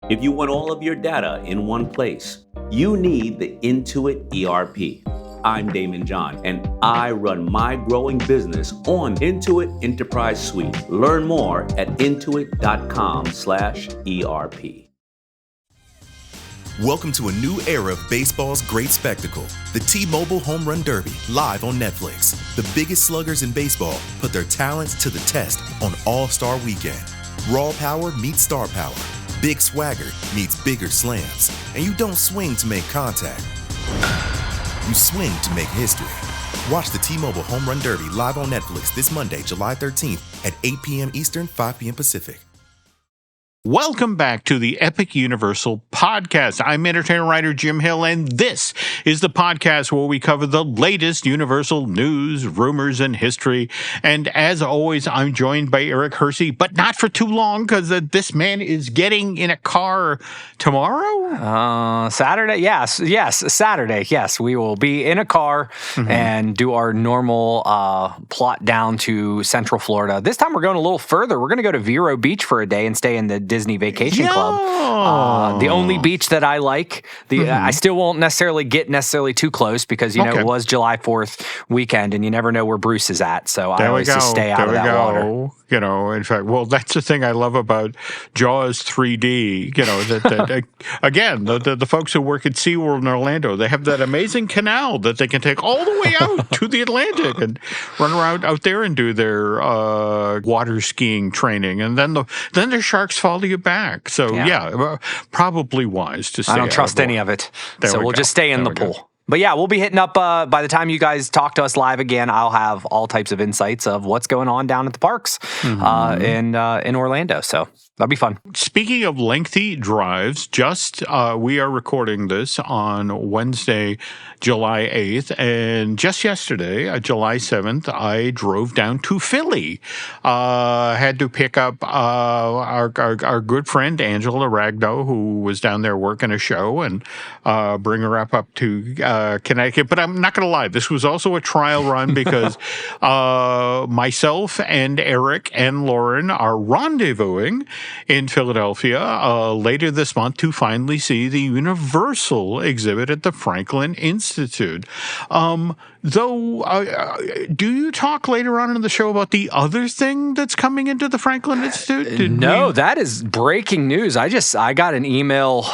If you want all of your data in one place, you need the Intuit ERP. I'm Damon John, and I run my growing business on Intuit Enterprise Suite. Learn more at intuit.com/ERP. Welcome to a new era of baseball's great spectacle, the T-Mobile Home Run Derby, live on Netflix. The biggest sluggers in baseball put their talents to the test on All-Star Weekend. Raw power meets star power. Big swagger meets bigger slams. And you don't swing to make contact. You swing to make history. Watch the T-Mobile Home Run Derby live on Netflix this Monday, July 13th at 8 p.m. Eastern, 5 p.m. Pacific. Welcome back to the Epic Universal Podcast. I'm entertainer writer Jim Hill, and this is the podcast where we cover the latest Universal news, rumors, and history. And as always, I'm joined by Eric Hersey, but not for too long because this man is getting in a car tomorrow? Saturday? Yes, Saturday. Yes, we will be in a car and do our normal plot down to Central Florida. This time we're going a little further. We're going to go to Vero Beach for a day and stay in the Disney Vacation Club. The only beach that I like. I still won't necessarily get too close because, it was July 4th weekend and you never know where Bruce is at. So I always just stay out of that water. In fact, that's the thing I love about Jaws 3D, that again, the folks who work at SeaWorld in Orlando, they have that amazing canal that they can take all the way out to the Atlantic and run around out there and do their water skiing training. And then the sharks follow you back. So, probably wise to stay I don't trust any of it. So we'll just stay in the pool. But yeah, we'll be hitting up, by the time you guys talk to us live again, I'll have all types of insights of what's going on down at the parks in Orlando. So that'll be fun. Speaking of lengthy drives, we are recording this on Wednesday, July 8th. And just yesterday, July 7th, I drove down to Philly. Had to pick up our good friend, Angela Ragno, who was down there working a show, and bring her up to Connecticut. But I'm not going to lie, this was also a trial run because myself and Eric and Lauren are rendezvousing in Philadelphia later this month to finally see the Universal exhibit at the Franklin Institute. Do you talk later on in the show about the other thing that's coming into the Franklin Institute? No, that is breaking news. I got an email,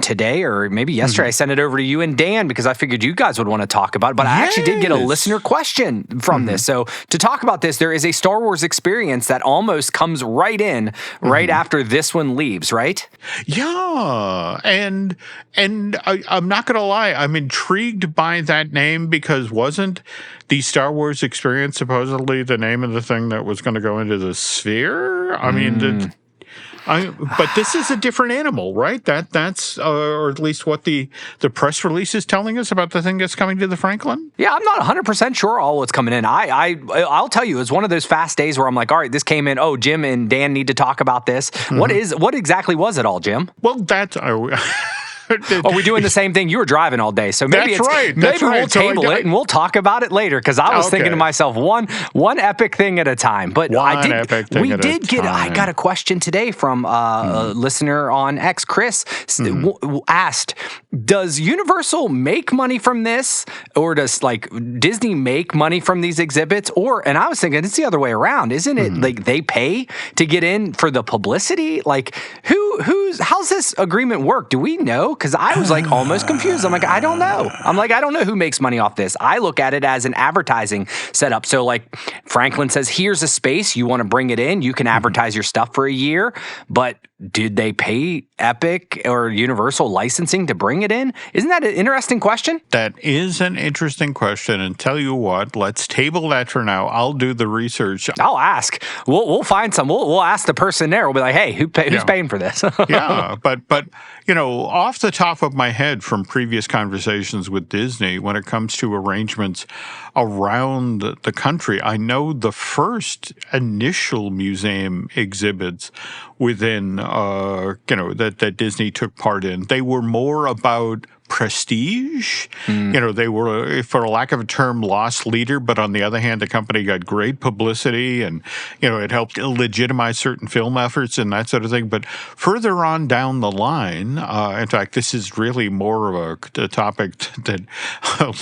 today or maybe yesterday. I sent it over to you and Dan because I figured you guys would want to talk about it. But I actually did get a listener question from this. So to talk about this, there is a Star Wars experience that almost comes right in right after this one leaves, right? Yeah. And I'm not going to lie, I'm intrigued by that name because wasn't the Star Wars experience supposedly the name of the thing that was going to go into the sphere? I mean, but this is a different animal, right? That's or at least what the press release is telling us about the thing that's coming to the Franklin. Yeah, I'm not 100% sure all what's coming in. I'll tell you, it's one of those fast days where I'm like, all right, this came in. Oh, Jim and Dan need to talk about this. What exactly was it all, Jim? Well, that's. Are we doing the same thing? You were driving all day, so maybe we'll table it and we'll talk about it later. Because I was thinking to myself, one epic thing at a time. But I got a question today from a listener on X, Chris, asked, does Universal make money from this, or does Disney make money from these exhibits? And I was thinking it's the other way around, isn't it? Like they pay to get in for the publicity. Like how's this agreement work? Do we know? Because I was almost confused. I'm like, I don't know. I don't know who makes money off this. I look at it as an advertising setup. So Franklin says, here's a space. You want to bring it in. You can advertise your stuff for a year. But did they pay Epic or Universal licensing to bring it in? Isn't that an interesting question? That is an interesting question. And tell you what, let's table that for now. I'll do the research. I'll ask. We'll find some. We'll ask the person there. We'll be like, hey, who's paying for this? Yeah, but off the top of my head from previous conversations with Disney, when it comes to arrangements around the country, I know the first initial museum exhibits within, that Disney took part in, they were more about prestige. They were, for lack of a term, loss leader, but on the other hand, the company got great publicity and, it helped legitimize certain film efforts and that sort of thing. But further on down the line, in fact, this is really more of a topic that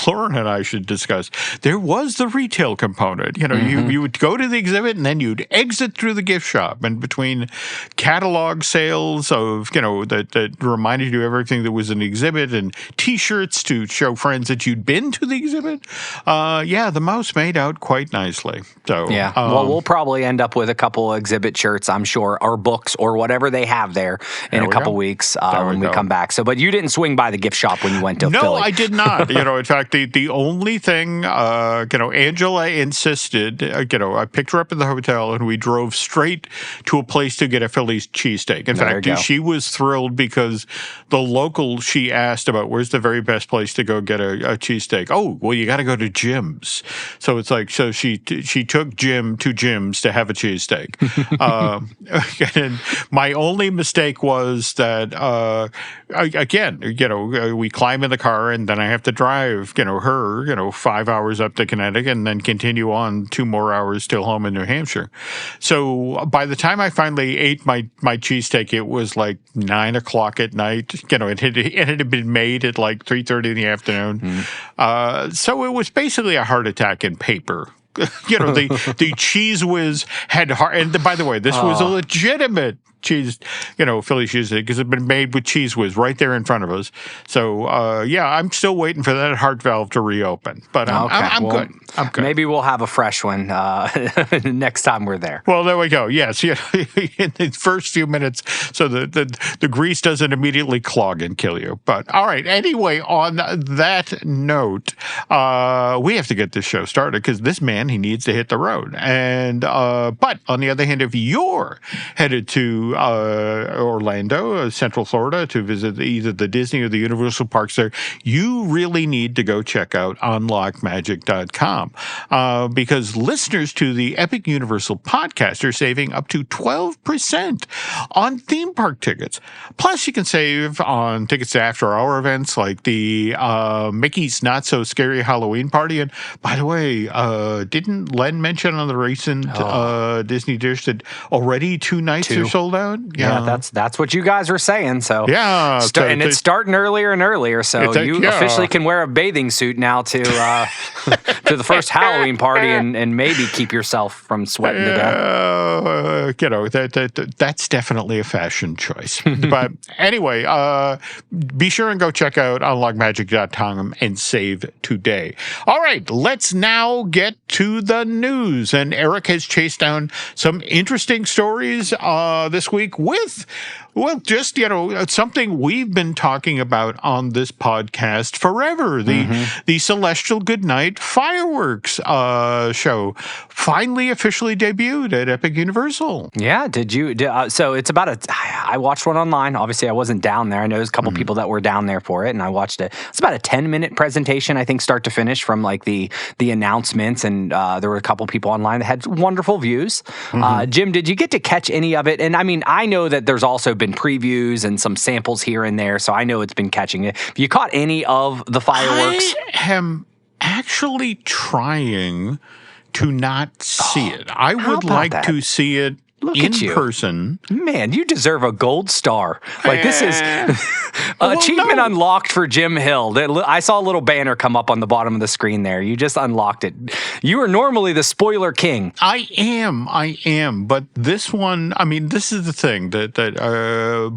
Lauren and I should discuss. There was the retail component. You would go to the exhibit and then you'd exit through the gift shop. And between catalog sales of, that reminded you of everything that was in the exhibit and T-shirts to show friends that you'd been to the exhibit, the mouse made out quite nicely. So well, we'll probably end up with a couple exhibit shirts, I'm sure, or books or whatever they have there in a couple weeks when we come back. So, but you didn't swing by the gift shop when you went to Philly. No, I did not. In fact, the only thing, Angela insisted. I picked her up at the hotel and we drove straight to a place to get a Philly's cheesesteak. In fact, she was thrilled because the local she asked about where's the very best place to go get a cheesesteak. Oh, well, you got to go to Jim's. So it's like, so she took Jim to Jim's to have a cheesesteak. And my only mistake was that, we climb in the car and then I have to drive, her, 5 hours up to Connecticut and then continue on 2 more hours till home in New Hampshire. So by the time I finally ate my cheesesteak, it was like 9 o'clock at night. It had been made at like 3:30 in the afternoon. So it was basically a heart attack in paper. The Cheese Whiz had and by the way, this was a legitimate cheese, Philly cheesesteak because it had been made with Cheese Whiz right there in front of us. So, I'm still waiting for that heart valve to reopen. But I'm good. I'm good. Maybe we'll have a fresh one next time we're there. Well, there we go. Yes, in the first few minutes, so the grease doesn't immediately clog and kill you. But all right. Anyway, on that note, we have to get this show started because this man, he needs to hit the road. And but on the other hand, if you're headed to Orlando, Central Florida, to visit either the Disney or the Universal parks there, you really need to go check out unlockmagic.com because listeners to the Epic Universal podcast are saving up to 12% on theme park tickets. Plus, you can save on tickets to after-hour events like the Mickey's Not So Scary Halloween Party. And by the way, didn't Len mention on the recent Disney Dish that already 2 nights are sold out? Yeah, that's what you guys were saying. So and it's starting earlier and earlier. So you officially can wear a bathing suit now to the first Halloween party and maybe keep yourself from sweating to death. That's definitely a fashion choice. But anyway, be sure and go check out unlockmagic.com and save today. All right, let's now get to the news. And Eric has chased down some interesting stories this week with, just, something we've been talking about on this podcast forever. The Celestial Goodnight fireworks show finally officially debuted at Epic Universal. Yeah, did you? So it's about I watched one online. Obviously, I wasn't down there. I know there's a couple people that were down there for it, and I watched it. It's about a 10-minute presentation, I think, start to finish, from like the announcements, and there were a couple people online that had wonderful views. Jim, did you get to catch any of it? And I mean, I know that there's also been previews and some samples here and there, so I know it's been catching it. Have you caught any of the fireworks? I am actually trying to not see it. I would like to see it in person. Man, you deserve a gold star. Like, this is achievement unlocked for Jim Hill. I saw a little banner come up on the bottom of the screen there. You just unlocked it. You are normally the spoiler king. I am. But this one, I mean, this is the thing that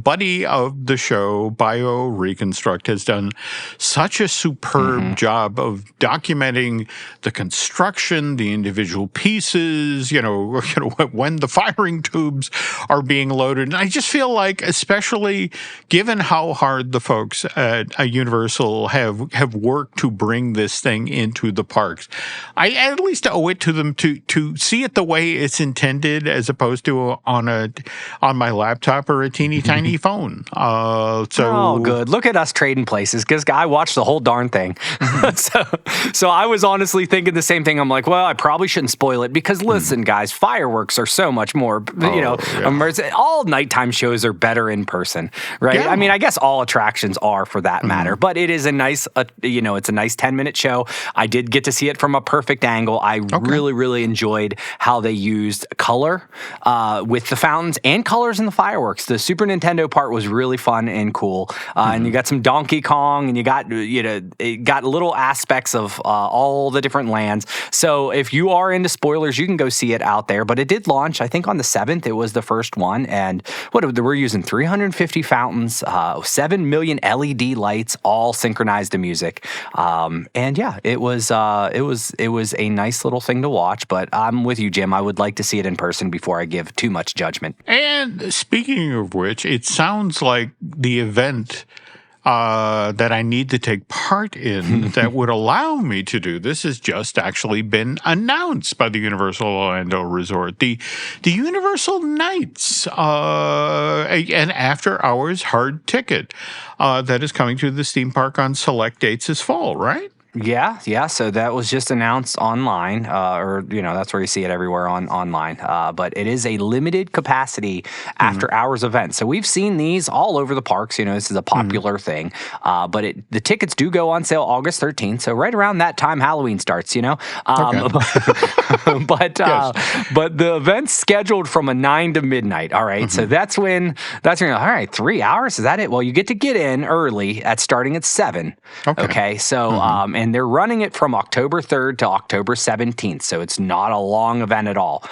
buddy of the show, Bio Reconstruct, has done such a superb job of documenting the construction, the individual pieces, when the firing tubes are being loaded. And I just feel like, especially given how hard the folks at Universal have worked to bring this thing into the parks, I at least owe it to them to see it the way it's intended, as opposed to on my laptop or a teeny tiny phone. Good. Look at us trading places, because I watched the whole darn thing. So I was honestly thinking the same thing. I'm like, well, I probably shouldn't spoil it, because listen, guys, fireworks are so much more. All nighttime shows are better in person, right? Yeah. I mean, I guess all attractions are for that matter. But it is a nice, it's a nice 10-minute show. I did get to see it from a perfect angle. I really, really enjoyed how they used color with the fountains and colors in the fireworks. The Super Nintendo part was really fun and cool. And you got some Donkey Kong, and you got, it got little aspects of all the different lands. So if you are into spoilers, you can go see it out there. But it did launch, I think on the 7th, it was the first one. And we're using 350 fountains, 7 million LED lights, all synchronized to music. And yeah, it was a nice little thing to watch. But I'm with you, Jim. I would like to see it in person before I give too much judgment. And speaking of which, it sounds like the event that I need to take part in that would allow me to do this has just actually been announced by the Universal Orlando Resort. The Universal Nights, an after-hours hard ticket that is coming to the theme park on select dates this fall, right? Yeah. So that was just announced online, that's where you see it everywhere online. But it is a limited capacity after hours event. So we've seen these all over the parks. This is a popular thing. But the tickets do go on sale August 13th. So right around that time, Halloween starts. But the event's scheduled from a 9 to midnight. All right. So that's when all right, 3 hours. Is that it? Well, you get to get in early starting at 7. Okay. So and they're running it from October 3rd to October 17th, so it's not a long event at all.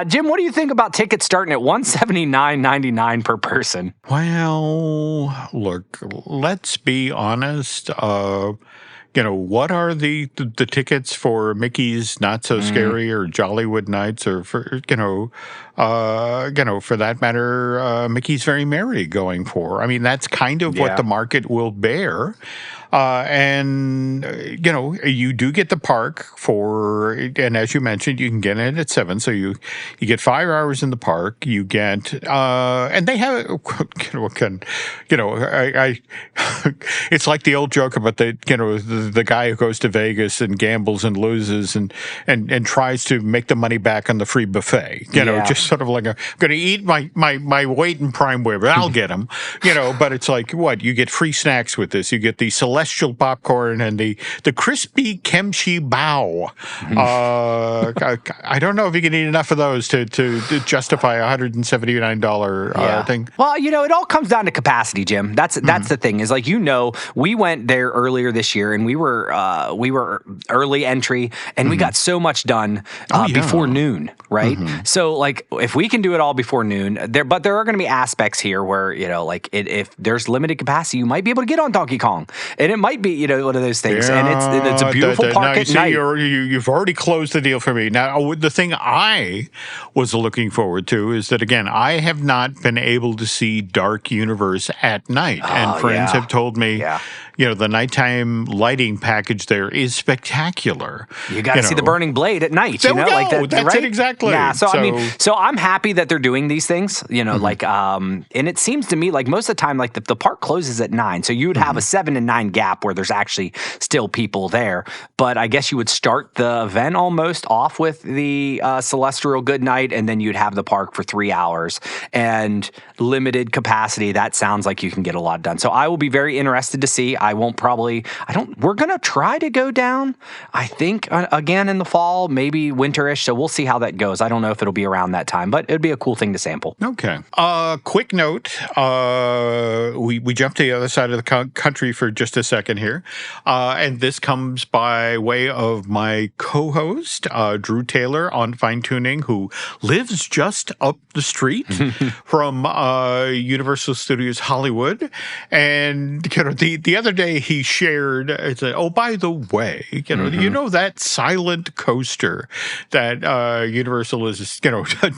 Jim, what do you think about tickets starting at $179.99 per person? Well, look, let's be honest. What are the tickets for Mickey's Not So Scary or Jollywood Nights, or for for that matter, Mickey's Very Merry going for? I mean, that's kind of what the market will bear. You do get the park and as you mentioned, you can get in at 7. So you get 5 hours in the park. You get, and they have, it's like the old joke about the guy who goes to Vegas and gambles and loses and tries to make the money back on the free buffet, just sort of like I'm going to eat my weight in prime rib, but I'll get them, but it's like, you get free snacks with this. You get the Celestial popcorn and the crispy kimchi bao. I don't know if you can eat enough of those to justify a $179 thing. Well, it all comes down to capacity, Jim. That's the thing is we went there earlier this year and we were early entry and we got so much done before noon, right? So if we can do it all before noon, but there are going to be aspects here where if there's limited capacity, you might be able to get on Donkey Kong, and it might be one of those things, and it's a beautiful park at night. You've already closed the deal for me. Now, the thing I was looking forward to is that, again, I have not been able to see Dark Universe at night, and friends have told me, the nighttime lighting package there is spectacular. You got to see the Burning Blade at night. There we go. That's it exactly. Yeah. So I'm happy that they're doing these things. And it seems to me like most of the time, the park closes at 9, so you would have a 7 and 9 gap where there's actually still people there. But I guess you would start the event almost off with the Celestial Goodnight, and then you'd have the park for 3 hours and limited capacity. That sounds like you can get a lot done. So I will be very interested to see. We're going to try to go down, I think, again in the fall, maybe winterish. So we'll see how that goes. I don't know if it'll be around that time, but it'd be a cool thing to sample. Okay. Quick note. We jumped to the other side of the country for just a second here. And this comes by way of my co-host, Drew Taylor on Fine Tuning, who lives just up the street from Universal Studios Hollywood. And, the other day he shared, by the way, that silent coaster that Universal is,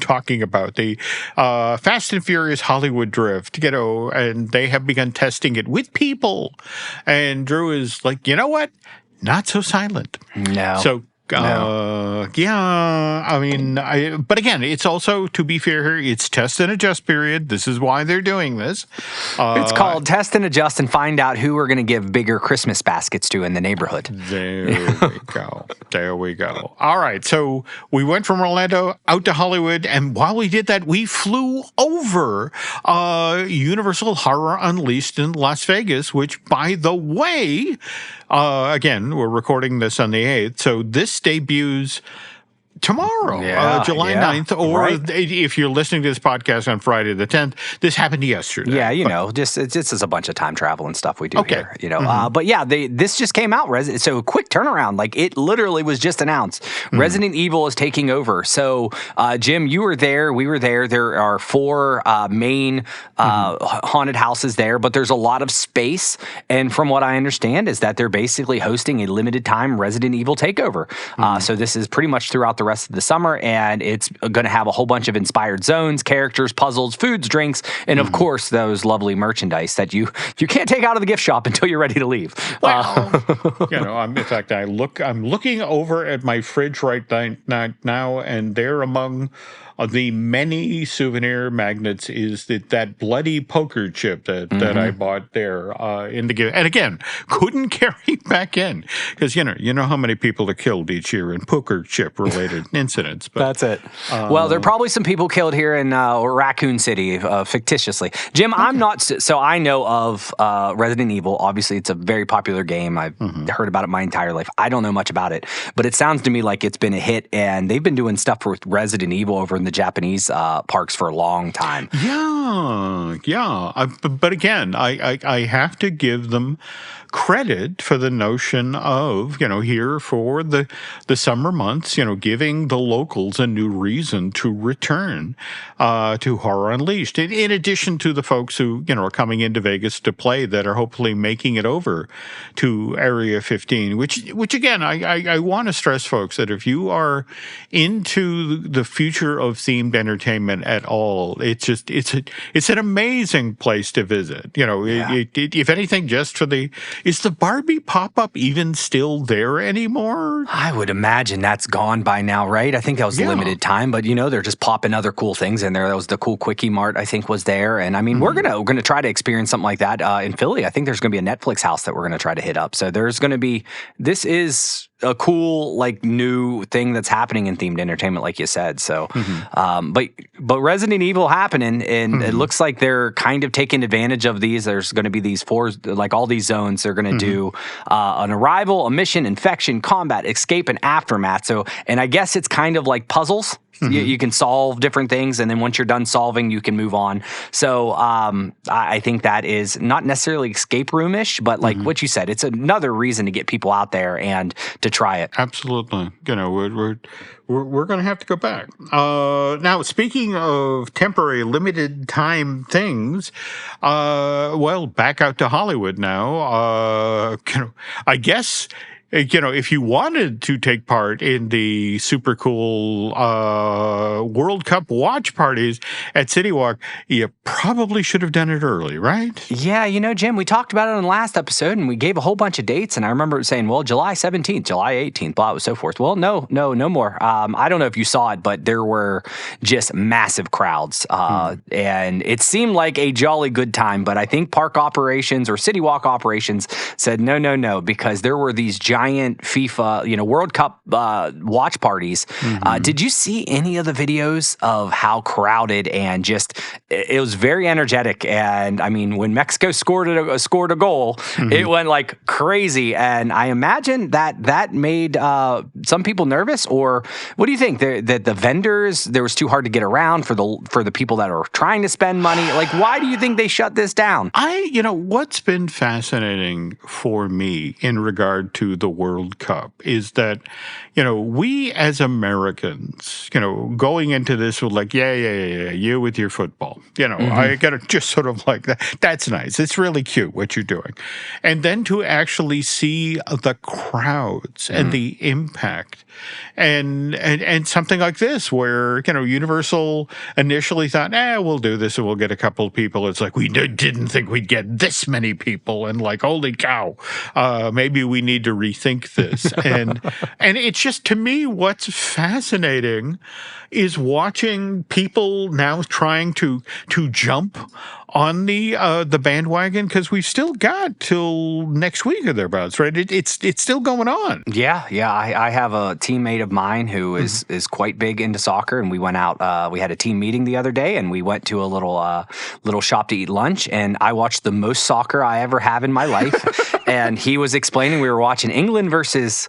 talking about, the Fast and Furious Hollywood Drift, and they have begun testing it with people. And Drew is like, you know what? Not so silent. No. So Yeah, I mean, but again, it's also, to be fair here, it's test and adjust period. This is why they're doing this. It's called test and adjust and find out who we're going to give bigger Christmas baskets to in the neighborhood. There we go. There we go. All right, so we went from Orlando out to Hollywood, and while we did that, we flew over Universal Horror Unleashed in Las Vegas, which, by the way, again, we're recording this on the 8th, so this debuts tomorrow, July 9th, or if you're listening to this podcast on Friday the 10th, this happened yesterday. Yeah, it's just a bunch of time travel and stuff we do here, But yeah, this just came out, so quick turnaround. Like, it literally was just announced. Resident Evil is taking over. So, Jim, you were there, we were there. There are 4 main haunted houses there, but there's a lot of space. And from what I understand is that they're basically hosting a limited time Resident Evil takeover. So this is pretty much throughout the rest of the summer, and it's going to have a whole bunch of inspired zones, characters, puzzles, foods, drinks, and of course those lovely merchandise that you can't take out of the gift shop until you're ready to leave. Well, in fact, I'm looking over at my fridge right now, and there among the many souvenir magnets is that bloody poker chip that I bought there in the gift. And again, couldn't carry back in because you know how many people are killed each year in poker chip related incidents. But, that's it. Well, there are probably some people killed here in Raccoon City fictitiously. Jim, I'm not so I know of Resident Evil. Obviously, it's a very popular game. I've heard about it my entire life. I don't know much about it, but it sounds to me like it's been a hit, and they've been doing stuff with Resident Evil over in the Japanese parks for a long time. Yeah. But again, I have to give them credit for the notion of, here for the summer months, giving the locals a new reason to return to Horror Unleashed. In addition to the folks who, are coming into Vegas to play that are hopefully making it over to Area 15, which again, I want to stress, folks, that if you are into the future of themed entertainment at all, it's an amazing place to visit. If anything, just for is the Barbie pop-up even still there anymore? I would imagine that's gone by now, right? I think that was limited time, but they're just popping other cool things in there. That was the cool Quickie Mart, I think, was there. And I mean, we're gonna try to experience something like that in Philly. I think there's gonna be a Netflix house that we're gonna try to hit up. So this is a cool, new thing that's happening in themed entertainment, like you said. So, but Resident Evil happening, and it looks like they're kind of taking advantage of these. There's going to be these 4, all these zones. They're going to do an arrival, a mission, infection, combat, escape, and aftermath. So, and I guess it's kind of like puzzles. You can solve different things, and then once you're done solving, you can move on. So I think that is not necessarily escape room-ish, but like what you said, it's another reason to get people out there and to try it. Absolutely. We're going to have to go back. Now, speaking of temporary, limited time things, back out to Hollywood now. I guess, if you wanted to take part in the super cool World Cup watch parties at City Walk, you probably should have done it early, right? Yeah, Jim, we talked about it in the last episode, and we gave a whole bunch of dates, and I remember saying, well, July 17th, July 18th, blah, so forth. Well, no more. I don't know if you saw it, but there were just massive crowds, and it seemed like a jolly good time, but I think park operations or City Walk operations said no, because there were these giant FIFA, World Cup watch parties. Did you see any of the videos of how crowded and just it was very energetic? And I mean, when Mexico scored a goal, it went like crazy. And I imagine that made some people nervous. Or what do you think? That the vendors, there was too hard to get around for the people that are trying to spend money. Like, why do you think they shut this down? What's been fascinating for me in regard to the World Cup is that, we as Americans, going into this with like, you with your football, I got to just sort of like that. That's nice. It's really cute what you're doing. And then to actually see the crowds and the impact and something like this where, Universal initially thought, we'll do this and we'll get a couple of people. It's like, we didn't think we'd get this many people and like, holy cow, maybe we need to rethink this. And it's just, to me, what's fascinating is watching people now trying to jump on the bandwagon, because we've still got till next week or thereabouts, right? It's still going on. Yeah. I have a teammate of mine who is quite big into soccer, and we went out. We had a team meeting the other day, and we went to a little shop to eat lunch. And I watched the most soccer I ever have in my life. And he was explaining we were watching England versus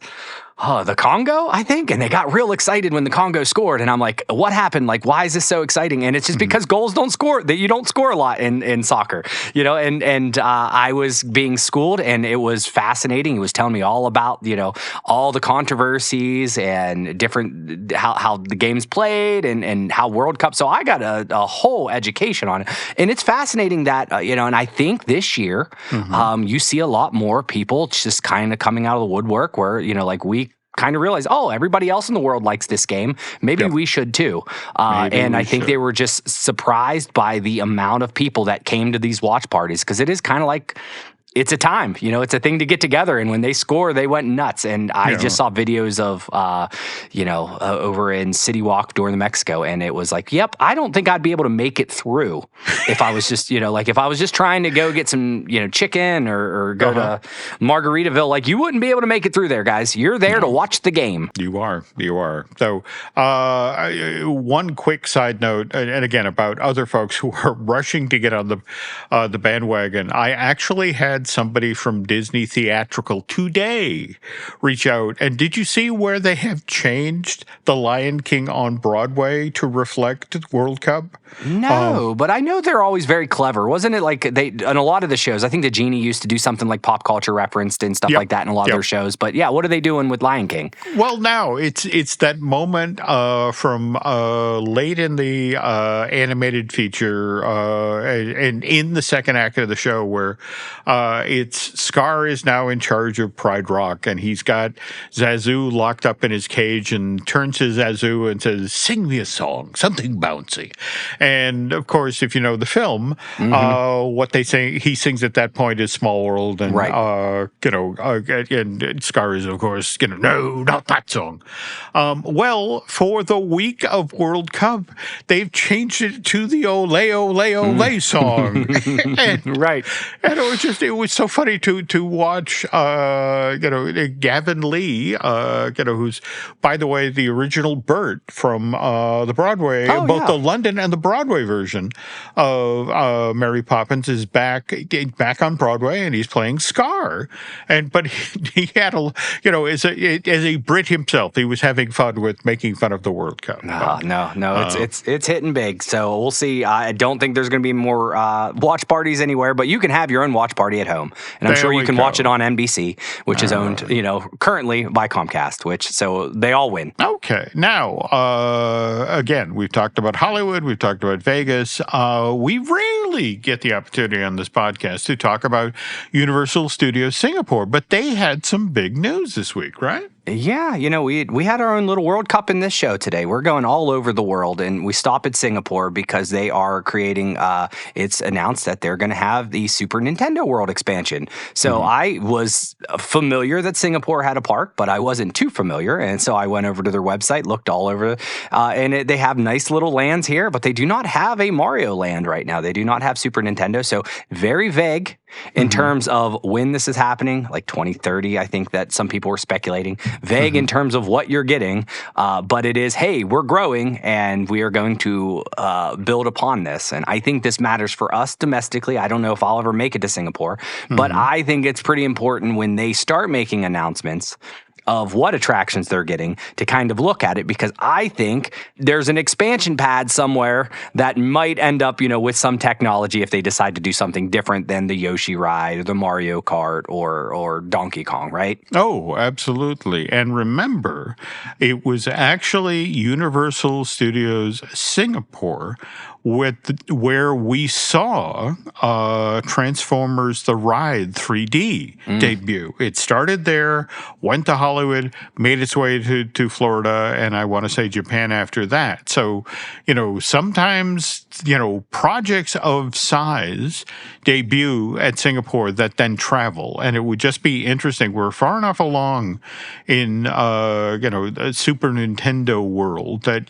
the Congo, I think, and they got real excited when the Congo scored, and I'm like, what happened? Like, why is this so exciting? And it's just because goals don't score, that you don't score a lot in soccer, and I was being schooled, and it was fascinating. He was telling me all about, all the controversies and different, how the game's played and how World Cup. So I got a whole education on it, and it's fascinating that, and I think this year, you see a lot more people just kind of coming out of the woodwork where, like we kind of realize, everybody else in the world likes this game. Maybe we should too. And I think they were just surprised by the amount of people that came to these watch parties, because it is kind of like, it's a time, it's a thing to get together. And when they score, they went nuts. And I just saw videos of, over in City Walk during the Mexico. And it was like, yep, I don't think I'd be able to make it through if I was just, if I was just trying to go get some, chicken or go to Margaritaville, like you wouldn't be able to make it through there, guys. You're there to watch the game. You are. So one quick side note, and again, about other folks who are rushing to get on the bandwagon. I actually had somebody from Disney Theatrical today reach out. And did you see where they have changed The Lion King on Broadway to reflect the World Cup? No, but I know they're always very clever. Wasn't it like on a lot of the shows, I think the Genie used to do something like pop culture referenced and stuff like that in a lot of their shows. But yeah, what are they doing with Lion King? Well, now it's that moment from late in the animated feature and in the second act of the show where it's Scar is now in charge of Pride Rock, and he's got Zazu locked up in his cage and turns to Zazu and says, "Sing me a song, something bouncy." And of course, if you know the film, what they say he sings at that point is "Small World," and and Scar is, of course, no, not that song. Well, for the week of World Cup, they've changed it to the "Ole Ole Ole" song, and it was so funny to watch. Gavin Lee, who's, by the way, the original Bert from the Broadway, both the London and the Broadway version of Mary Poppins, is back on Broadway, and he's playing Scar. But he had as a Brit himself, he was having fun with making fun of the World Cup. No, it's hitting big. So we'll see. I don't think there's going to be more watch parties anywhere, but you can have your own watch party at home, and I'm sure you can watch it on NBC, which is owned, currently by Comcast. So they all win. Okay, now again, we've talked about Hollywood, we've talked about Vegas. We rarely get the opportunity on this podcast to talk about Universal Studios Singapore, but they had some big news this week, right? Yeah, we had our own little World Cup in this show today. We're going all over the world, and we stop at Singapore because they are creating, it's announced that they're going to have the Super Nintendo World expansion. So I was familiar that Singapore had a park, but I wasn't too familiar, and so I went over to their website, looked all over, and they have nice little lands here, but they do not have a Mario land right now. They do not have Super Nintendo, so very vague in terms of when this is happening, like 2030, I think that some people were speculating. Vague in terms of what you're getting, but it is, hey, we're growing and we are going to build upon this. And I think this matters for us domestically. I don't know if I'll ever make it to Singapore, but I think it's pretty important when they start making announcements of what attractions they're getting to kind of look at it, because I think there's an expansion pad somewhere that might end up, with some technology if they decide to do something different than the Yoshi ride or the Mario Kart or Donkey Kong, right? Oh, absolutely. And remember, it was actually Universal Studios Singapore where we saw Transformers: The Ride 3D debut. It started there, went to Hollywood, made its way to Florida, and I want to say Japan after that. So, sometimes, projects of size debut at Singapore that then travel. And it would just be interesting. We're far enough along in, the Super Nintendo world that,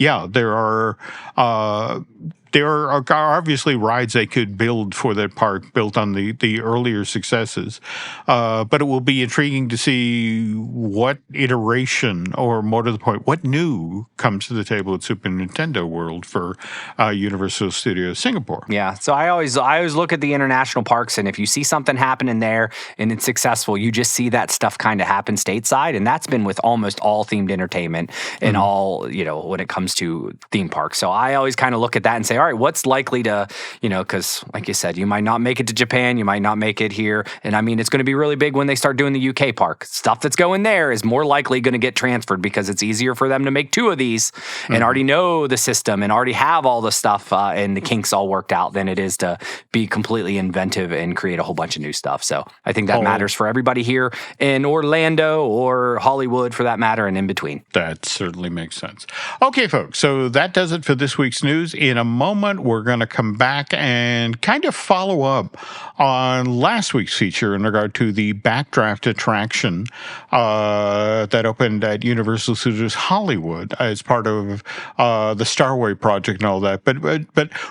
there are obviously rides they could build for that park built on the earlier successes. But it will be intriguing to see what iteration, or more to the point, what new comes to the table at Super Nintendo World for Universal Studios Singapore. Yeah, so I always look at the international parks, and if you see something happening there and it's successful, you just see that stuff kind of happen stateside, and that's been with almost all themed entertainment and all, when it comes to theme parks. So I always kind of look at that and say, all right, what's likely to, because like you said, you might not make it to Japan, you might not make it here. And I mean, it's going to be really big when they start doing the UK park. Stuff that's going there is more likely going to get transferred because it's easier for them to make two of these and already know the system and already have all the stuff and the kinks all worked out than it is to be completely inventive and create a whole bunch of new stuff. So I think that matters for everybody here in Orlando or Hollywood for that matter and in between. That certainly makes sense. Okay, folks, so that does it for this week's news. In a moment, we're going to come back and kind of follow up on last week's feature in regard to the Backdraft attraction that opened at Universal Studios Hollywood as part of the Starway project and all that. But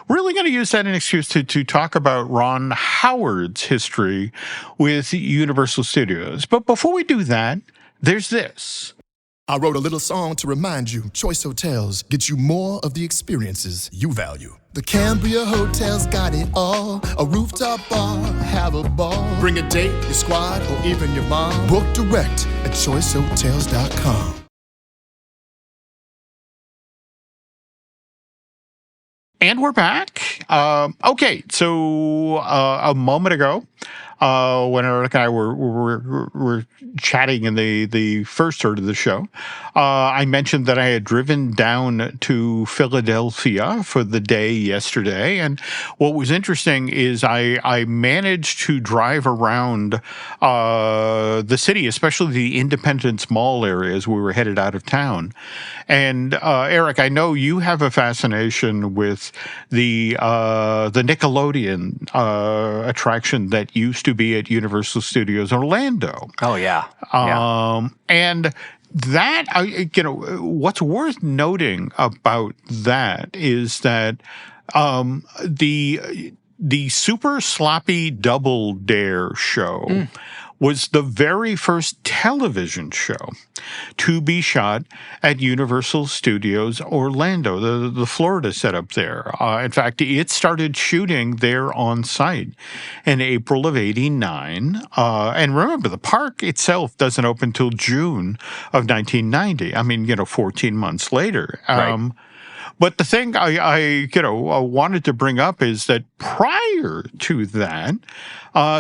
really going to use that as an excuse to talk about Ron Howard's history with Universal Studios. But before we do that, there's this. I wrote a little song to remind you, Choice Hotels get you more of the experiences you value. The Cambria Hotel's got it all. A rooftop bar, have a ball. Bring a date, your squad, or even your mom. Book direct at choicehotels.com. And we're back. Okay, so a moment ago, when Eric and I were chatting in the first third of the show, I mentioned that I had driven down to Philadelphia for the day yesterday. And what was interesting is I managed to drive around the city, especially the Independence Mall area as we were headed out of town. And Eric, I know you have a fascination with the Nickelodeon attraction that used to be at Universal Studios Orlando. Oh, yeah. And that, what's worth noting about that is that the Super Sloppy Double Dare show was the very first television show to be shot at Universal Studios Orlando, the Florida setup there. In fact, it started shooting there on site in April of '89. And remember, the park itself doesn't open until June of 1990. I mean, 14 months later. Right. But the thing I wanted to bring up is that prior to that,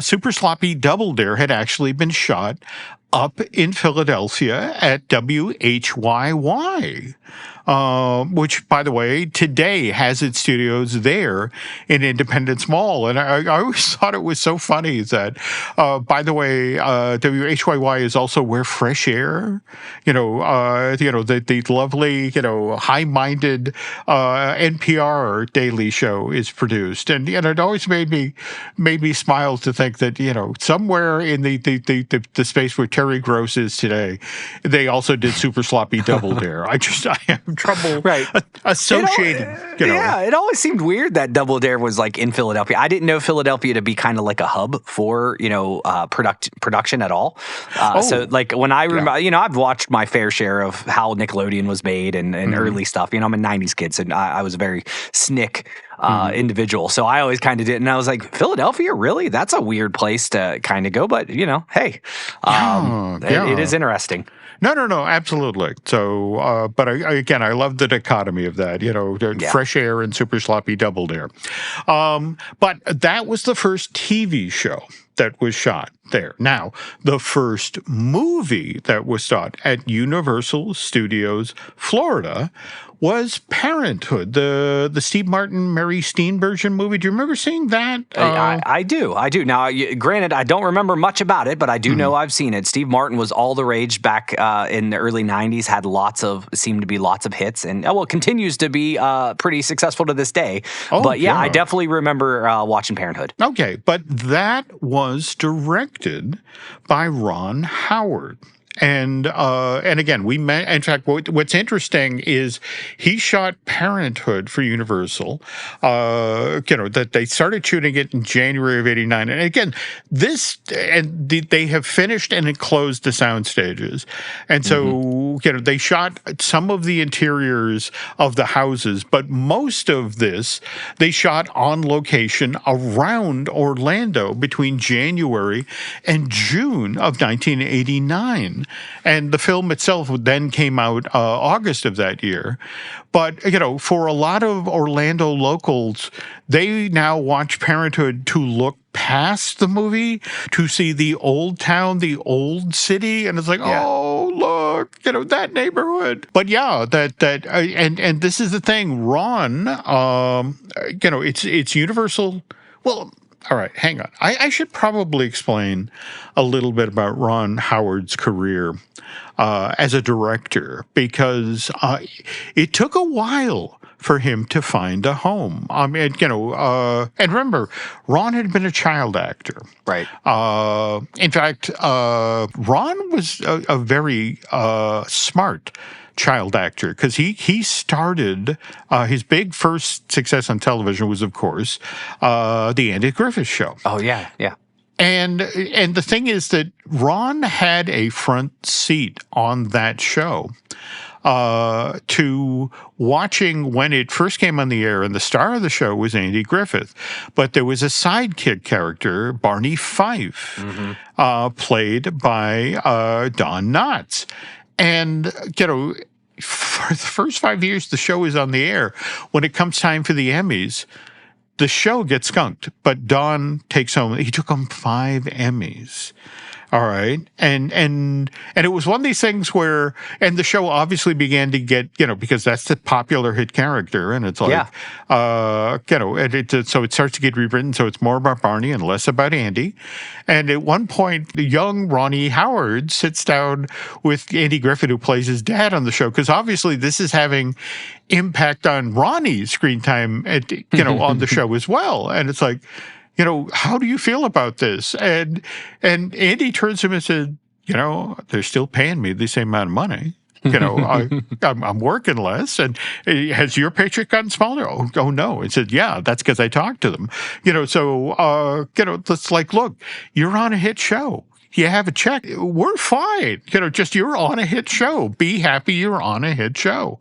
Super Sloppy Double Dare had actually been shot up in Philadelphia at WHYY, which, by the way, today has its studios there in Independence Mall. And I always thought it was so funny that, by the way, WHYY is also where Fresh Air, the lovely, high-minded NPR daily show is produced. And it always made me smile to think that, somewhere in the space where Terry Gross is today, they also did Super Sloppy Double Dare. I have trouble associating. Yeah, it always seemed weird that Double Dare was like in Philadelphia. I didn't know Philadelphia to be kind of like a hub for production at all. So like when I remember, I've watched my fair share of how Nickelodeon was made and early stuff. I'm a '90s kid, so I was a very SNCC individual. So I always kind of did. And I was like, Philadelphia, really? That's a weird place to kind of go. But, hey, it is interesting. No, absolutely. So, but I love the dichotomy of that, Fresh Air and Super Sloppy Double Dare. But that was the first TV show that was shot there. Now, the first movie that was shot at Universal Studios Florida was Parenthood, the Steve Martin, Mary Steenburgen movie. Do you remember seeing that? I do. Now, granted, I don't remember much about it, but I do know I've seen it. Steve Martin was all the rage back in the early 90s, had seemed to be lots of hits, and continues to be pretty successful to this day. But yeah, I definitely remember watching Parenthood. Okay, but that was directed by Ron Howard. And again, in fact, what's interesting is he shot Parenthood for Universal, that they started shooting it in January of '89. And again, they have finished and enclosed the sound stages. And so, they shot some of the interiors of the houses, but most of this they shot on location around Orlando between January and June of 1989. And the film itself then came out August of that year. But, for a lot of Orlando locals, they now watch Parenthood to look past the movie, to see the old town, the old city. And it's like, oh, look, that neighborhood. But yeah, and this is the thing, Ron, it's Universal. Well, all right, hang on. I should probably explain a little bit about Ron Howard's career as a director, because it took a while for him to find a home. I mean, and remember, Ron had been a child actor. Right. In fact, Ron was a very smart child actor, because he started his big first success on television was, of course, the Andy Griffith Show. Oh yeah. And the thing is that Ron had a front seat on that show to watching when it first came on the air, and the star of the show was Andy Griffith, but there was a sidekick character, Barney Fife, played by Don Knotts. And, for the first 5 years the show is on the air, when it comes time for the Emmys, the show gets skunked. But Don he took home 5 Emmys. All right. And it was one of these things where, and the show obviously began to get, because that's the popular hit character. And it's like, so it starts to get rewritten. So it's more about Barney and less about Andy. And at one point, the young Ronnie Howard sits down with Andy Griffith, who plays his dad on the show, because obviously this is having impact on Ronnie's screen time, on the show as well. And it's like, how do you feel about this? And Andy turns to him and said, they're still paying me the same amount of money. I'm working less. And has your paycheck gotten smaller? Oh no. He said, yeah, that's because I talked to them. It's like, look, you're on a hit show. You have a check. We're fine. You're on a hit show. Be happy you're on a hit show.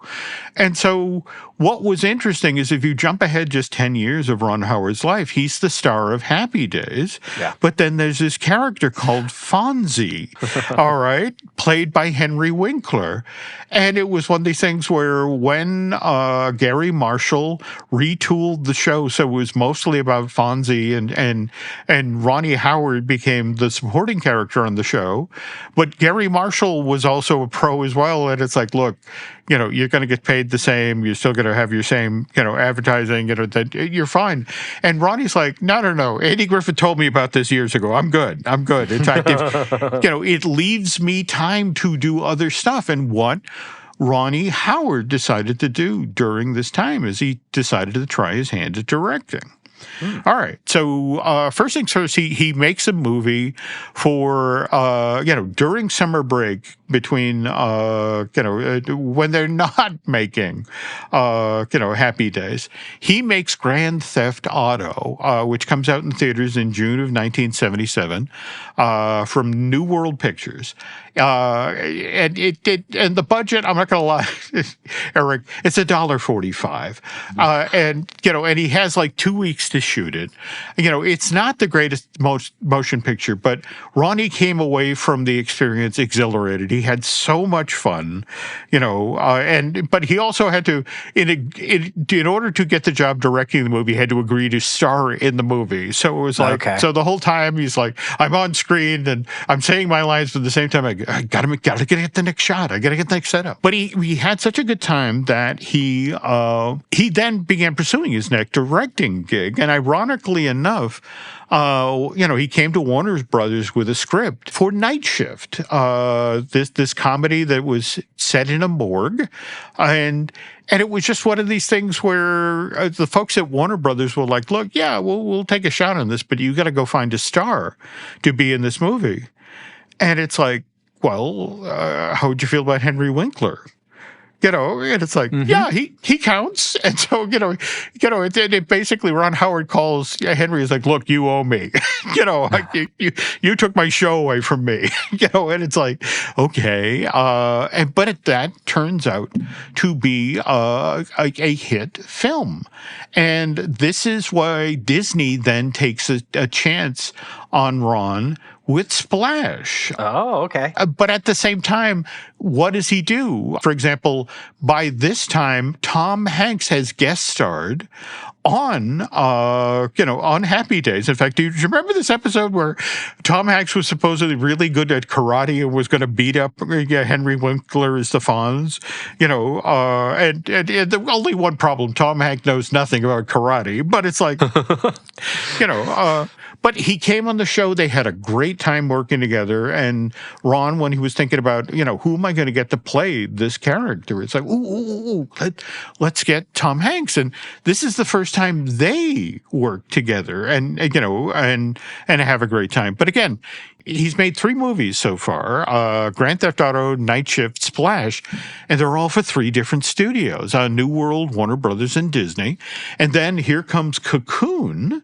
And so what was interesting is if you jump ahead just 10 years of Ron Howard's life, he's the star of Happy Days. Yeah. But then there's this character called Fonzie, all right, played by Henry Winkler. And it was one of these things where when Gary Marshall retooled the show, so it was mostly about Fonzie, and Ronnie Howard became the supporting character on the show. But Gary Marshall was also a pro as well. And it's like, look, you're going to get paid the same. You're still going to have your same, advertising, that you're fine. And Ronnie's like, no. Andy Griffith told me about this years ago. I'm good. In fact, it leaves me time to do other stuff. And what Ronnie Howard decided to do during this time is he decided to try his hand at directing. All right. So first things first, he makes a movie for, during summer break between, when they're not making, Happy Days. He makes Grand Theft Auto, which comes out in theaters in June of 1977 from New World Pictures. And the budget, I'm not going to lie, Eric, it's $1.45. And he has like 2 weeks to shoot it. It's not the greatest motion picture, but Ronnie came away from the experience exhilarated. He he had so much fun, but he also had to, in order to get the job directing the movie, he had to agree to star in the movie. So it was like, so the whole time he's like, I'm on screen and I'm saying my lines, but at the same time, I gotta get the next shot. I gotta get the next setup. But he had such a good time that he then began pursuing his next directing gig. And ironically enough, he came to Warner Brothers with a script for Night Shift, this comedy that was set in a morgue, and it was just one of these things where the folks at Warner Brothers were like, "Look, yeah, we'll take a shot on this, but you got to go find a star to be in this movie." And it's like, well, how would you feel about Henry Winkler? And it's like, yeah, he counts. And so, it basically Ron Howard calls Henry is like, look, you owe me. You took my show away from me. And it's like, okay. But that turns out to be a hit film. And this is why Disney then takes a chance on Ron with Splash. Oh, okay. But at the same time, what does he do? For example, by this time, Tom Hanks has guest starred on Happy Days. In fact, do you remember this episode where Tom Hanks was supposedly really good at karate and was going to beat up Henry Winkler as the Fonz? And the only one problem, Tom Hanks knows nothing about karate, but it's like, but he came on the show. They had a great time working together. And Ron, when he was thinking about, who am I going to get to play this character? It's like, let's get Tom Hanks. And this is the first time they work together and have a great time. But again, he's made 3 movies so far, Grand Theft Auto, Night Shift, Splash, and they're all for 3 different studios, New World, Warner Brothers, and Disney. And then here comes Cocoon,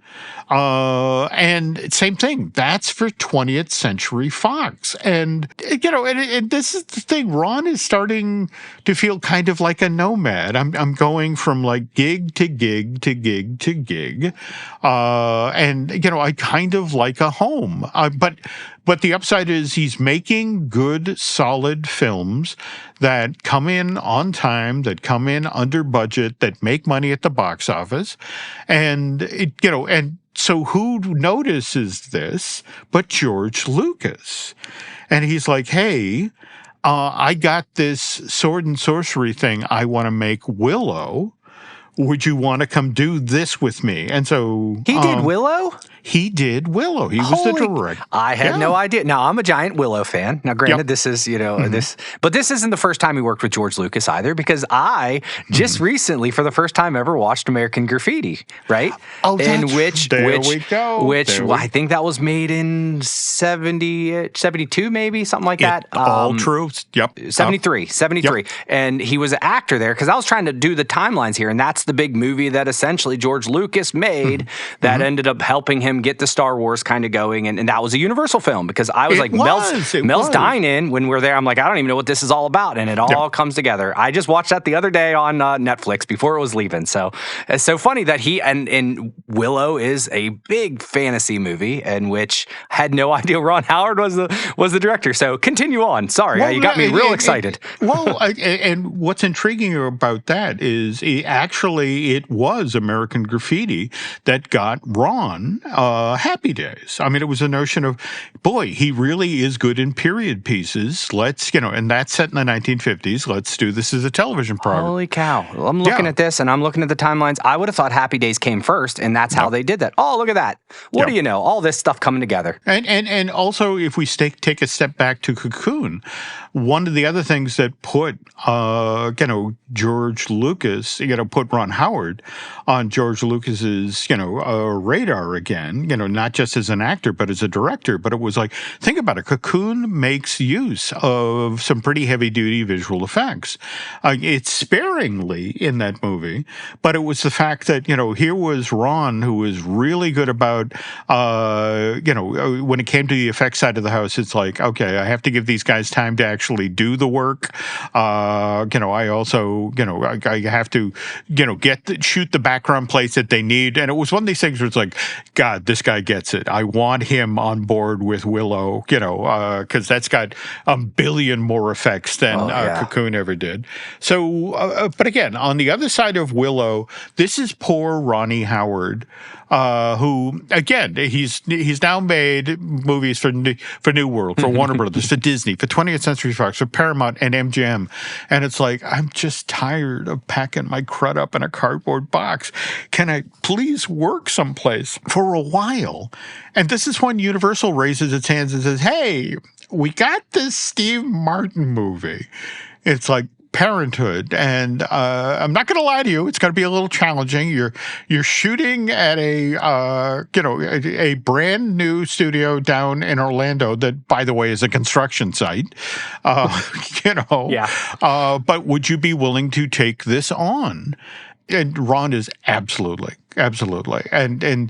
and same thing, that's for 20th Century Fox. And, and this is the thing, Ron is starting to feel kind of like a nomad. I'm going from like gig to gig to gig to gig, and, I kind of like a home, But the upside is he's making good, solid films that come in on time, that come in under budget, that make money at the box office. And, and so who notices this but George Lucas? And he's like, hey, I got this sword and sorcery thing. I want to make Willow. Would you want to come do this with me? And so he did Willow? He did Willow. He was the director. I had no idea. Now, I'm a giant Willow fan. Now, granted, this is, but this isn't the first time he worked with George Lucas either, because I just recently, for the first time ever, watched American Graffiti, right? Oh, which I think that was made in 72, maybe, something like that. All true. Yep. 73. Yep. And he was an actor there, because I was trying to do the timelines here, and that's the big movie that essentially George Lucas made that ended up helping him get the Star Wars kind of going, and that was a Universal film, because I was Mel's dine-in when we're there. I'm like, I don't even know what this is all about, and it all comes together. I just watched that the other day on Netflix before it was leaving. So it's so funny that he and Willow is a big fantasy movie, in which I had no idea Ron Howard was the director. So continue on. Sorry, you got me real excited. And what's intriguing about that is it was American Graffiti that got Ron Happy Days. I mean, it was a notion of, boy, he really is good in period pieces. Let's, and that's set in the 1950s. Let's do this as a television program. Holy cow. I'm looking at this, and I'm looking at the timelines. I would have thought Happy Days came first, and that's how they did that. Oh, look at that. What do you know? All this stuff coming together. And also, if we take a step back to Cocoon, one of the other things that put, George Lucas, put Ron Howard on George Lucas's, radar again, not just as an actor, but as a director. But it was like, think about it. Cocoon makes use of some pretty heavy-duty visual effects. It's sparingly in that movie, but it was the fact that, here was Ron, who was really good about, when it came to the effects side of the house, it's like, okay, I have to give these guys time to actually do the work. I also, I have to, shoot the background plates that they need. And it was one of these things where it's like, God, this guy gets it. I want him on board with Willow, because that's got a billion more effects than Cocoon ever did. So, but again, on the other side of Willow, this is poor Ronnie Howard, who, again, he's now made movies for New World, for Warner Brothers, for Disney, for 20th Century Fox, for Paramount and MGM. And it's like, I'm just tired of packing my crud up in a cardboard box. Can I please work someplace for a while? And this is when Universal raises its hands and says, hey, we got this Steve Martin movie. It's like Parenthood, and I'm not going to lie to you, it's going to be a little challenging. You're shooting at a brand new studio down in Orlando that, by the way, is a construction site. But would you be willing to take this on? And Ron is absolutely. And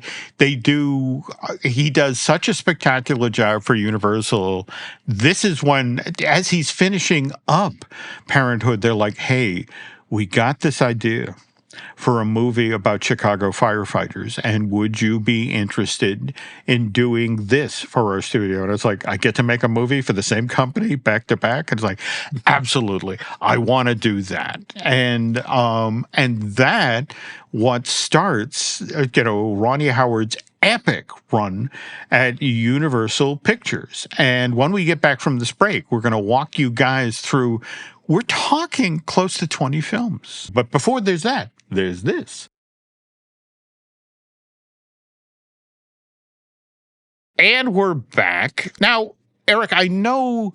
he does such a spectacular job for Universal. This is when, as he's finishing up Parenthood, they're like, hey, we got this idea for a movie about Chicago firefighters, and would you be interested in doing this for our studio? And it's like, I get to make a movie for the same company back to back. And it's like, absolutely, I want to do that. And that what starts, Ronnie Howard's epic run at Universal Pictures. And when we get back from this break, we're going to walk you guys through. We're talking close to 20 films. But before there's that, there's this. And we're back. Now, Eric, I know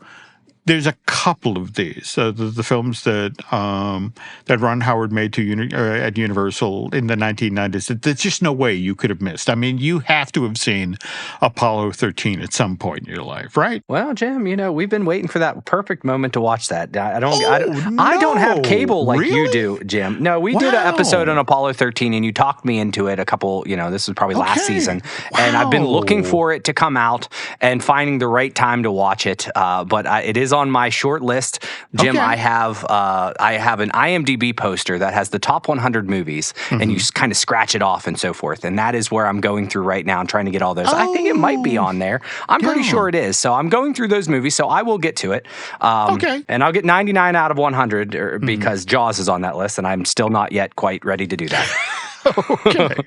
there's a couple of these, the films that Ron Howard made at Universal in the 1990s. There's just no way you could have missed. I mean, you have to have seen Apollo 13 at some point in your life, right? Well, Jim, we've been waiting for that perfect moment to watch that. I don't have cable like you do, Jim. No, we did an episode on Apollo 13, and you talked me into it a couple. This was probably last season, and I've been looking for it to come out and finding the right time to watch it. But it is on my short list, Jim. I have an IMDb poster that has the top 100 movies, and you kind of scratch it off and so forth. And that is where I'm going through right now and trying to get all those. I think it might be on there. I'm pretty sure it is. So I'm going through those movies. So I will get to it. And I'll get 99 out of 100 because Jaws is on that list, and I'm still not yet quite ready to do that.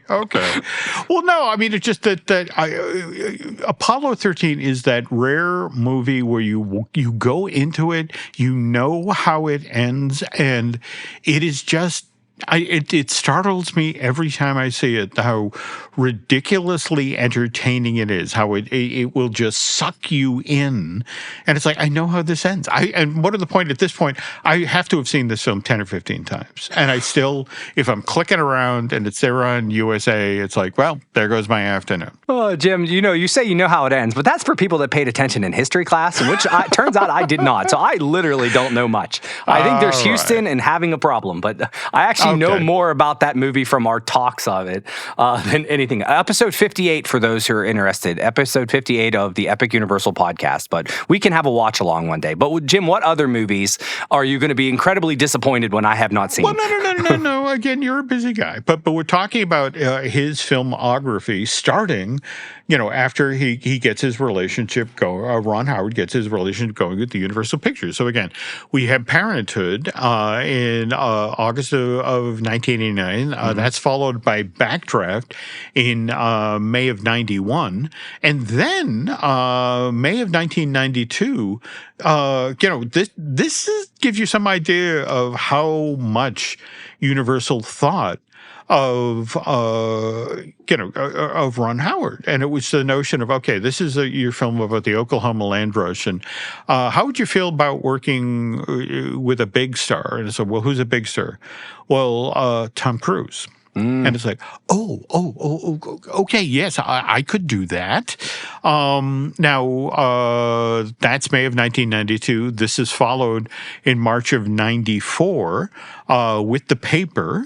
Okay. Well, no, I mean, it's just that Apollo 13 is that rare movie where you go into it, you know how it ends, and it is just, it startles me every time I see it, how ridiculously entertaining it is, how it will just suck you in. And it's like, I know how this ends. And what are the point at this point? I have to have seen this film 10 or 15 times. And I still, if I'm clicking around and it's there on USA, it's like, well, there goes my afternoon. Oh, Jim, you say you know how it ends, but that's for people that paid attention in history class, which turns out I did not. So I literally don't know much. I think there's Houston and having a problem, but I actually know more about that movie from our talks of it than anything. Episode 58 for those who are interested. Episode 58 of the Epic Universal podcast. But we can have a watch along one day. But Jim, what other movies are you going to be incredibly disappointed when I have not seen? Well, no. Again, you're a busy guy. But we're talking about his filmography starting, after he gets his relationship going. Ron Howard gets his relationship going with the Universal Pictures. So again, we have Parenthood in August of 1989. That's followed by Backdraft in May of 91. And then May of 1992, this gives you some idea of how much Universal thought of Ron Howard. And it was the notion of, okay, this is your film about the Oklahoma land rush. And how would you feel about working with a big star? And I said, well, who's a big star? Well, Tom Cruise. And it's like, okay, yes, I could do that. Now, that's May of 1992. This is followed in March of 94 with The Paper,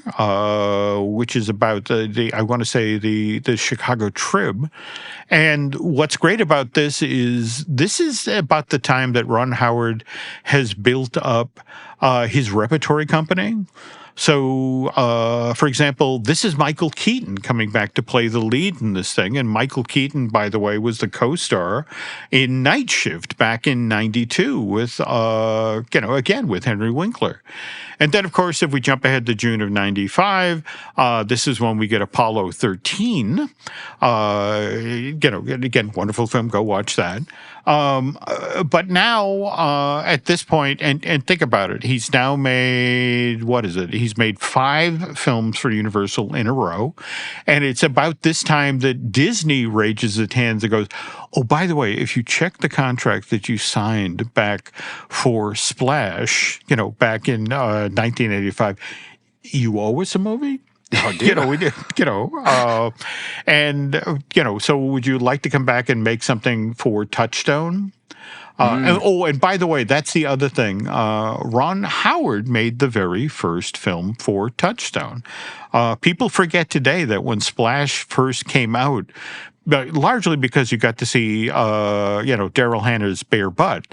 which is about the Chicago Trib. And what's great about this is about the time that Ron Howard has built up his repertory company. So, for example, this is Michael Keaton coming back to play the lead in this thing. And Michael Keaton, by the way, was the co-star in Night Shift back in 92 with, again, with Henry Winkler. And then, of course, if we jump ahead to June of 95, this is when we get Apollo 13. Again, wonderful film. Go watch that. But now, at this point, and think about it, he's now made, what is it? He's made 5 films for Universal in a row. And it's about this time that Disney raises its hands and goes, oh, by the way, if you check the contract that you signed back for Splash, back in 1985, you owe us a movie? Oh, we did, so would you like to come back and make something for Touchstone? And by the way, that's the other thing. Ron Howard made the very first film for Touchstone. People forget today that when Splash first came out, largely because you got to see, Daryl Hannah's bare butt,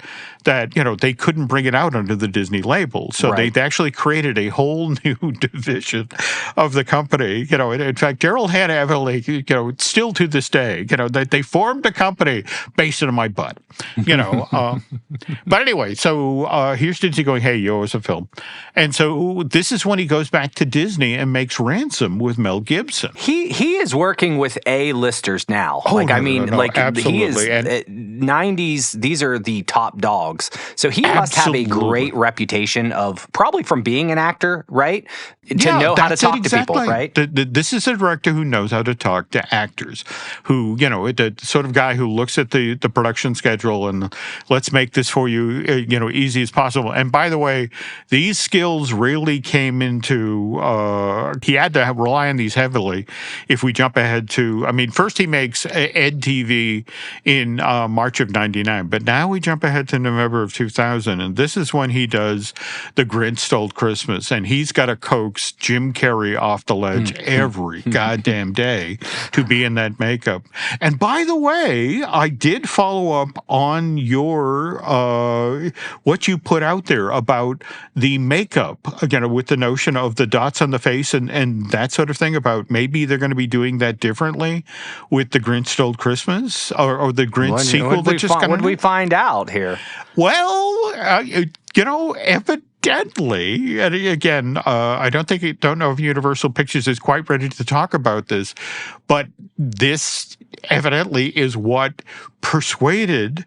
that, they couldn't bring it out under the Disney label. So they actually created a whole new division of the company. In fact, Daryl Hannah evidently, still to this day, they formed a company based on my butt, But anyway, so here's Disney going, hey, you owe us a film. And so this is when he goes back to Disney and makes Ransom with Mel Gibson. He is working with A-listers now. Absolutely. He is 90s. These are the top dogs. So he must have a great reputation of probably from being an actor, right? To know how to talk to people, right? This is a director who knows how to talk to actors, who, the sort of guy who looks at the production schedule and let's make this for you, easy as possible. And by the way, these skills really came into, he had to rely on these heavily. If we jump ahead to, first he makes Ed TV in March of 99, but now we jump ahead to November of 2000, and this is when he does The Grinch Stole Christmas, and he's got to coax Jim Carrey off the ledge every goddamn day to be in that makeup. And by the way, I did follow up on your what you put out there about the makeup, again, with the notion of the dots on the face and that sort of thing, about maybe they're going to be doing that differently with The Grinch Stole Christmas or the Grinch sequel that just coming. What did we find out here? Well, evidently, and again, I don't know if Universal Pictures is quite ready to talk about this, but this evidently is what persuaded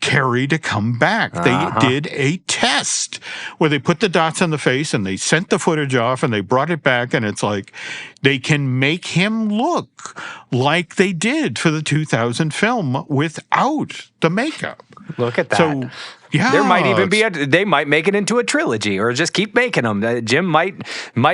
Carrey to come back. They did a test where they put the dots on the face and they sent the footage off and they brought it back, and it's like they can make him look like they did for the 2000 film without the makeup. Look at that. So, yeah, there might even be they might make it into a trilogy or just keep making them. Jim might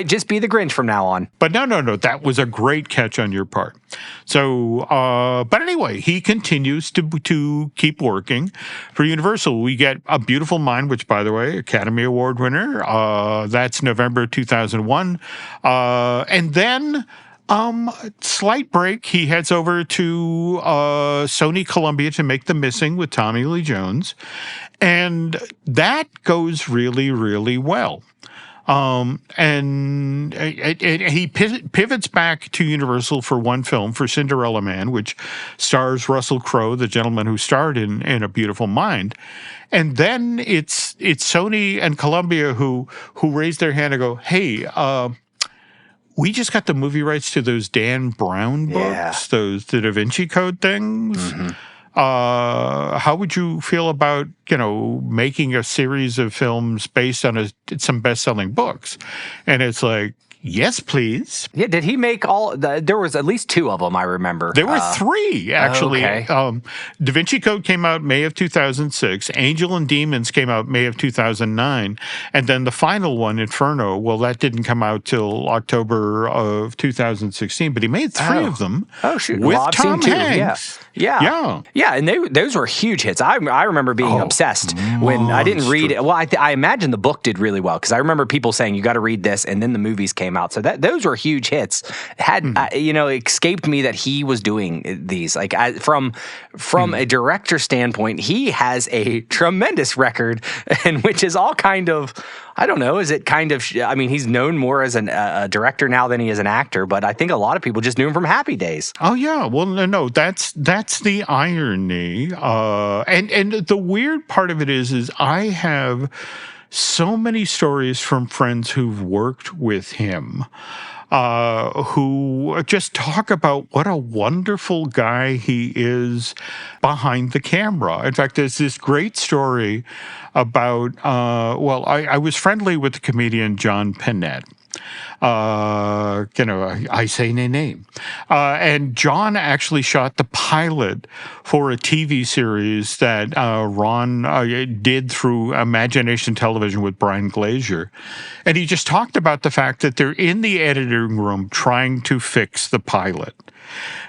just be the Grinch from now on. But no, that was a great catch on your part. So, but anyway, he continues to keep working for Universal. We get A Beautiful Mind, which, by the way, Academy Award winner. That's November 2001. And then slight break. He heads over to Sony Columbia to make The Missing with Tommy Lee Jones. And that goes really, really well. And he pivots back to Universal for one film, for Cinderella Man, which stars Russell Crowe, the gentleman who starred in A Beautiful Mind. And then it's Sony and Columbia who raise their hand and go, hey, we just got the movie rights to those Dan Brown books, those the Da Vinci Code things. Mm-hmm. How would you feel about, making a series of films based on some best-selling books? And it's like, yes, please. Yeah, did he make there was at least 2 of them, I remember. There were 3, actually. Okay. Da Vinci Code came out May of 2006. Angel and Demons came out May of 2009. And then the final one, Inferno, well, that didn't come out till October of 2016. But he made 3 of them. Oh, shoot. With I've Tom seen 2. Hanks. Yeah, and those were huge hits. I remember being obsessed when I didn't read it. Well, I imagine the book did really well because I remember people saying, you got to read this, and then the movies came came out. So those were huge hits. Escaped me that he was doing these. Like from a director standpoint, he has a tremendous record, and which is all kind of, I don't know, is it kind of, I mean, he's known more as a director now than he is an actor, but I think a lot of people just knew him from Happy Days. Oh, yeah. Well, no, that's the irony. And the weird part of it is I have so many stories from friends who've worked with him, who just talk about what a wonderful guy he is behind the camera. In fact, there's this great story about, I was friendly with the comedian John Pinette. I say no name. And John actually shot the pilot for a TV series that Ron did through Imagination Television with Brian Glazer. And he just talked about the fact that they're in the editing room trying to fix the pilot.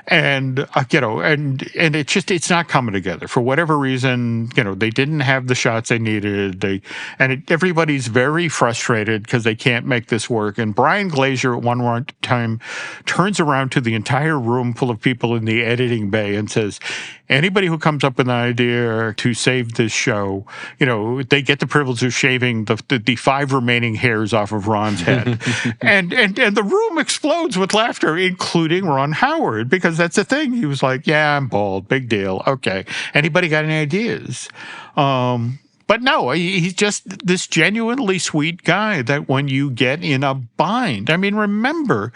And, it's not coming together for whatever reason. They didn't have the shots they needed. Everybody's very frustrated because they can't make this work. And Brian Glazer at one time turns around to the entire room full of people in the editing bay and says, anybody who comes up with an idea to save this show, they get the privilege of shaving the 5 remaining hairs off of Ron's head. and the room explodes with laughter, including Ron Howard, because that's the thing. He was like, yeah, I'm bald. Big deal. Okay. Anybody got any ideas? But no, he's just this genuinely sweet guy that when you get in a bind, I mean, remember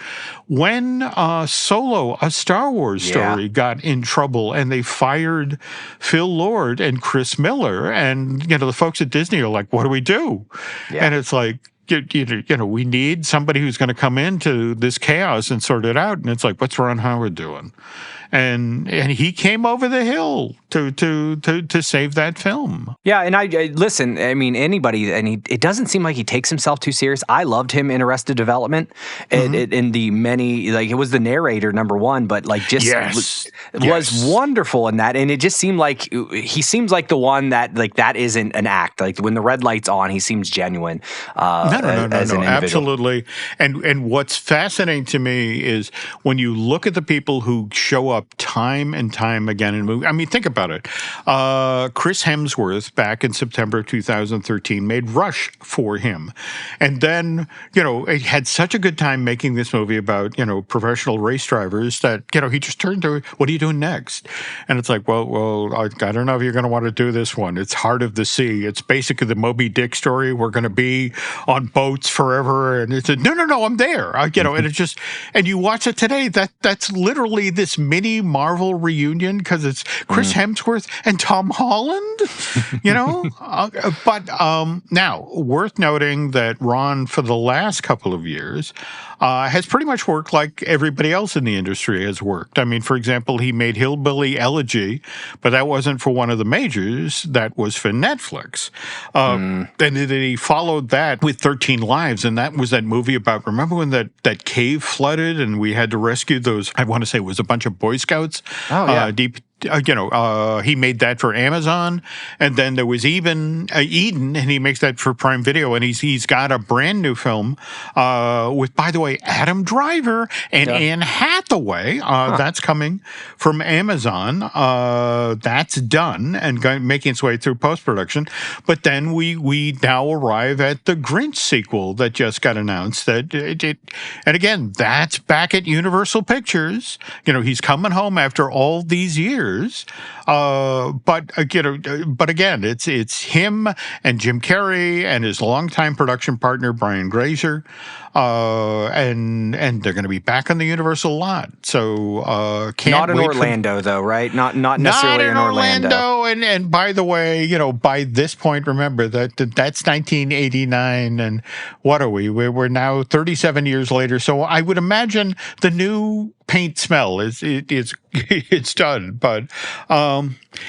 when Solo, a Star Wars story, got in trouble and they fired Phil Lord and Chris Miller, and, the folks at Disney are like, what do we do? Yeah. And it's like, we need somebody who's going to come into this chaos and sort it out. And it's like, what's Ron Howard doing? And he came over the hill to save that film. Yeah, and I listen. I mean, anybody, and it doesn't seem like he takes himself too serious. I loved him in Arrested Development, in the many, like, it was the narrator number one, but like just was wonderful in that. And it just seemed like he seems like the one that, like, that isn't an act. Like when the red light's on, he seems genuine. No, absolutely. And what's fascinating to me is when you look at the people who show up time and time again in movies. I mean, think about it. Chris Hemsworth, back in September 2013, made Rush for him. And then, he had such a good time making this movie about, professional race drivers that, he just turned to, what are you doing next? And it's like, well, I don't know if you're going to want to do this one. It's Heart of the Sea. It's basically the Moby Dick story. We're going to be on boats forever. And it's no, I'm there. And it's just, and you watch it today, that's literally this mini Marvel reunion because it's Chris Hemsworth and Tom Holland, But now, worth noting that Ron, for the last couple of years, has pretty much worked like everybody else in the industry has worked. I mean, for example, he made Hillbilly Elegy, but that wasn't for one of the majors. That was for Netflix. And then he followed that with 13 Lives, and that was that movie about, remember when that cave flooded and we had to rescue those, I want to say it was a bunch of Boy Scouts? Oh, yeah. He made that for Amazon, and then there was even Eden, and he makes that for Prime Video, and he's got a brand new film with, by the way, Adam Driver and Anne Hathaway. That's coming from Amazon. That's done and making its way through post-production. But then we now arrive at the Grinch sequel that just got announced. And again, that's back at Universal Pictures. He's coming home after all these years. But again, it's him and Jim Carrey and his longtime production partner Brian Grazer, and they're going to be back on the Universal lot. So not in Orlando, though, right? Not necessarily in Orlando. And by the way, by this point, remember that's 1989, and what are we? We're now 37 years later. So I would imagine the new paint smell it's done. But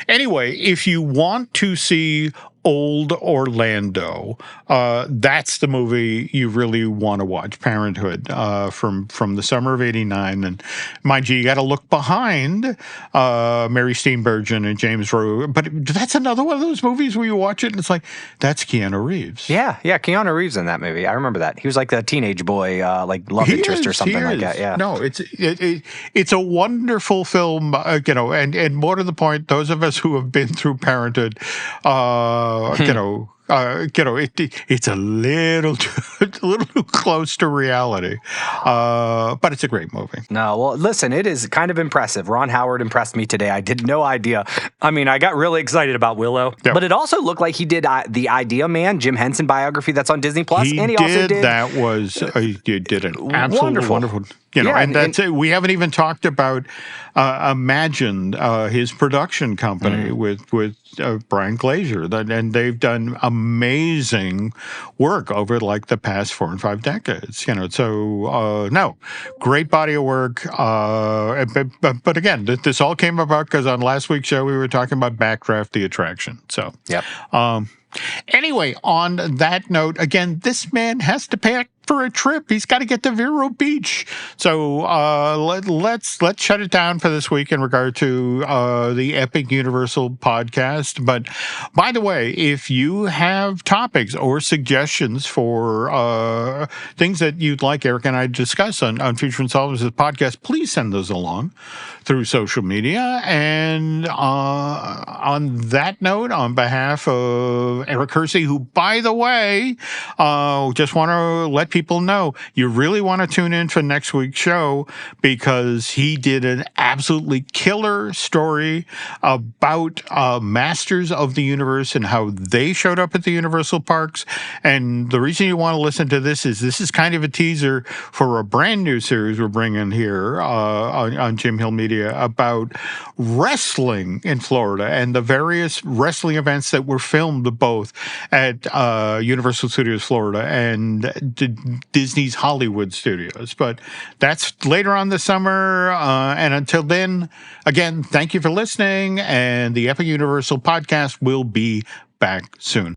anyway, if you want to see old Orlando, that's the movie you really want to watch, Parenthood, from the summer of '89. And mind you, you got to look behind Mary Steenburgen and James Rowe. But that's another one of those movies where you watch it and it's like, that's Keanu Reeves. Yeah, Keanu Reeves in that movie. I remember that. He was like the teenage boy, like love interest or something like that. Yeah. No, it's a wonderful film, and more to the point, those of us who have been through Parenthood, it's a little too close to reality, but it's a great movie. No, well, listen, it is kind of impressive. Ron Howard impressed me today. I did no idea. I mean, I got really excited about Willow, but it also looked like he did the Idea Man, Jim Henson biography that's on Disney Plus, and he also did that. He did an absolutely wonderful. And that's it. We haven't even talked about Imagine, his production company with Brian Glazer, and they've done amazing work over like the past 4 and 5 decades. So great body of work. But again, this all came about because on last week's show we were talking about Backdraft, the attraction. So anyway, on that note, again, this man has to pay for a trip. He's got to get to Vero Beach. So let's shut it down for this week in regard to the Epic Universal podcast. But by the way, if you have topics or suggestions for things that you'd like Eric and I to discuss on Future Insolvencies podcast, please send those along through social media. And on that note, on behalf of Eric Hersey, who, by the way, just want to let people know you really want to tune in for next week's show because he did an absolutely killer story about Masters of the Universe and how they showed up at the Universal Parks. And the reason you want to listen to this is kind of a teaser for a brand new series we're bringing here on Jim Hill Media about wrestling in Florida and the various wrestling events that were filmed both at Universal Studios Florida and Disney's Hollywood Studios. But that's later on this summer. And until then, again, thank you for listening. And the Epic Universal podcast will be back soon.